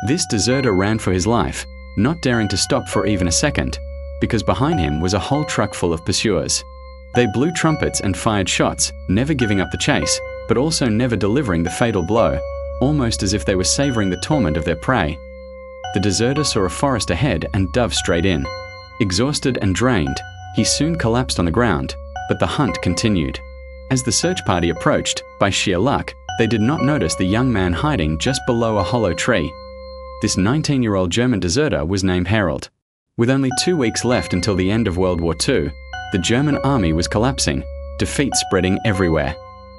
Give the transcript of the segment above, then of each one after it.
This deserter ran for his life, not daring to stop for even a second, because behind him was a whole truck full of pursuers. They blew trumpets and fired shots, never giving up the chase, but also never delivering the fatal blow, almost as if they were savoring the torment of their prey. The deserter saw a forest ahead and dove straight in. Exhausted and drained, he soon collapsed on the ground, but the hunt continued. As the search party approached, by sheer luck, they did not notice the young man hiding just below a hollow tree. This 19-year-old German deserter was named Herold. With only 2 weeks left until the end of World War II, the German army was collapsing, defeat spreading everywhere.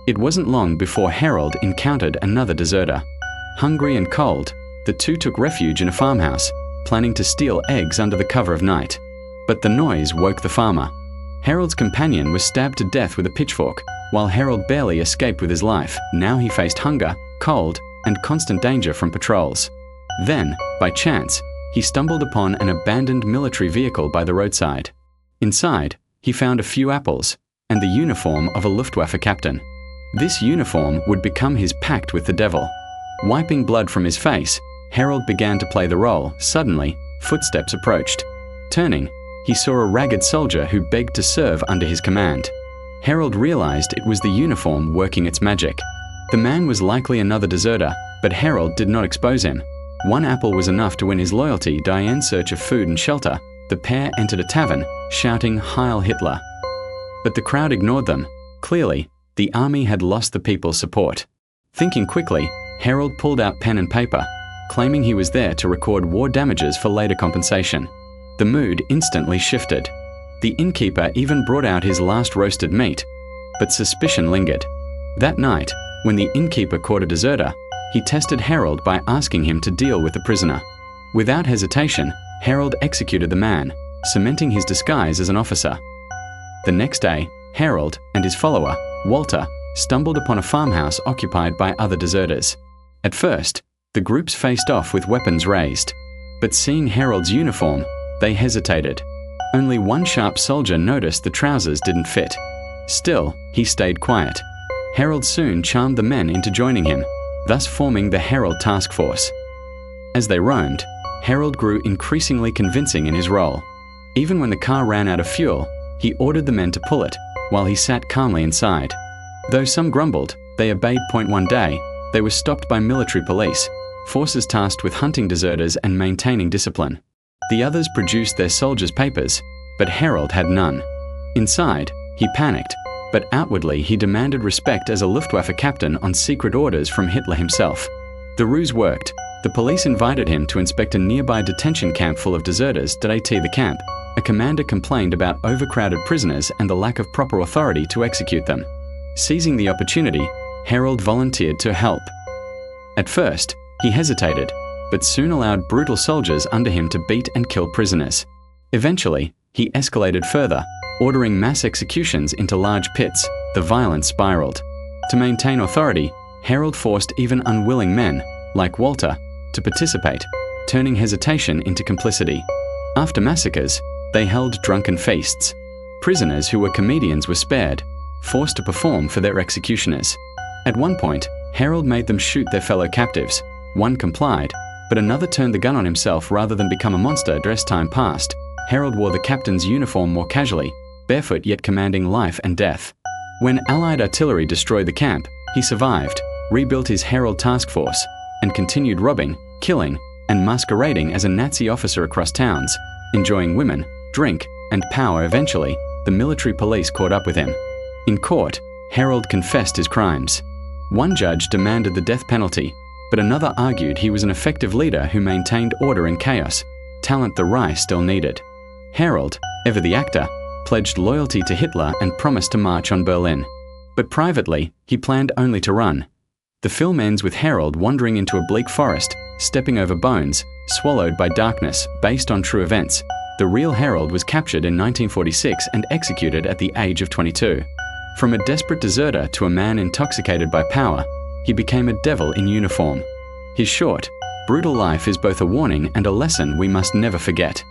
It wasn't long before Herold encountered another deserter. Hungry and cold, the two took refuge in a farmhouse, planning to steal eggs under the cover of night. But the noise woke the farmer. Herold's companion was stabbed to death with a pitchfork, while Herold barely escaped with his life. Now he faced hunger, cold, and constant danger from patrols. Then, by chance, he stumbled upon an abandoned military vehicle by the roadside. Inside, he found a few apples and the uniform of a Luftwaffe captain. This uniform would become his pact with the devil. Wiping blood from his face, Herold began to play the role. Suddenly, footsteps approached. Turning, he saw a ragged soldier who begged to serve under his command. Herold realized it was the uniform working its magic. The man was likely another deserter, but Herold did not expose him. 1 apple was enough to win his loyalty. In search of food and shelter, the pair entered a tavern, shouting "Heil Hitler." But the crowd ignored them. Clearly, the army had lost the people's support. Thinking quickly, Herold pulled out pen and paper, claiming he was there to record war damages for later compensation. The mood instantly shifted. The innkeeper even brought out his last roasted meat, but suspicion lingered. That night, when the innkeeper caught a deserter, he tested Herold by asking him to deal with the prisoner. Without hesitation, Herold executed the man, cementing his disguise as an officer. The next day, Herold and his follower, Walter, stumbled upon a farmhouse occupied by other deserters. At first, the groups faced off with weapons raised, but seeing Herold's uniform, they hesitated. Only one sharp soldier noticed the trousers didn't fit. Still, he stayed quiet. Herold soon charmed the men into joining him, thus forming the Herold Task Force. As they roamed, Herold grew increasingly convincing in his role. Even when the car ran out of fuel, he ordered the men to pull it, while he sat calmly inside. Though some grumbled, they obeyed. One day, they were stopped by military police, forces tasked with hunting deserters and maintaining discipline. The others produced their soldiers' papers, but Herold had none. Inside, he panicked, but outwardly he demanded respect as a Luftwaffe captain on secret orders from Hitler himself. The ruse worked. The police invited him to inspect a nearby detention camp full of deserters. At the camp, a commander complained about overcrowded prisoners and the lack of proper authority to execute them. Seizing the opportunity, Herold volunteered to help. At first, he hesitated, but soon allowed brutal soldiers under him to beat and kill prisoners. Eventually, he escalated further, ordering mass executions into large pits. The violence spiraled. To maintain authority, Herold forced even unwilling men, like Walter, to participate, turning hesitation into complicity. After massacres, they held drunken feasts. Prisoners who were comedians were spared, forced to perform for their executioners. At one point, Herold made them shoot their fellow captives. One complied, but another turned the gun on himself rather than become a monster. As time passed, Herold wore the captain's uniform more casually, barefoot yet commanding life and death. When Allied artillery destroyed the camp, he survived, rebuilt his Herold task force, and continued robbing, killing, and masquerading as a Nazi officer across towns, enjoying women, drink, and power. Eventually, the military police caught up with him. In court, Herold confessed his crimes. One judge demanded the death penalty, but another argued he was an effective leader who maintained order in chaos, talent the Reich still needed. Herold, ever the actor, pledged loyalty to Hitler and promised to march on Berlin. But privately, he planned only to run. The film ends with Herold wandering into a bleak forest, stepping over bones, swallowed by darkness. Based on true events, the real Herold was captured in 1946 and executed at the age of 22. From a desperate deserter to a man intoxicated by power, he became a devil in uniform. His short, brutal life is both a warning and a lesson we must never forget.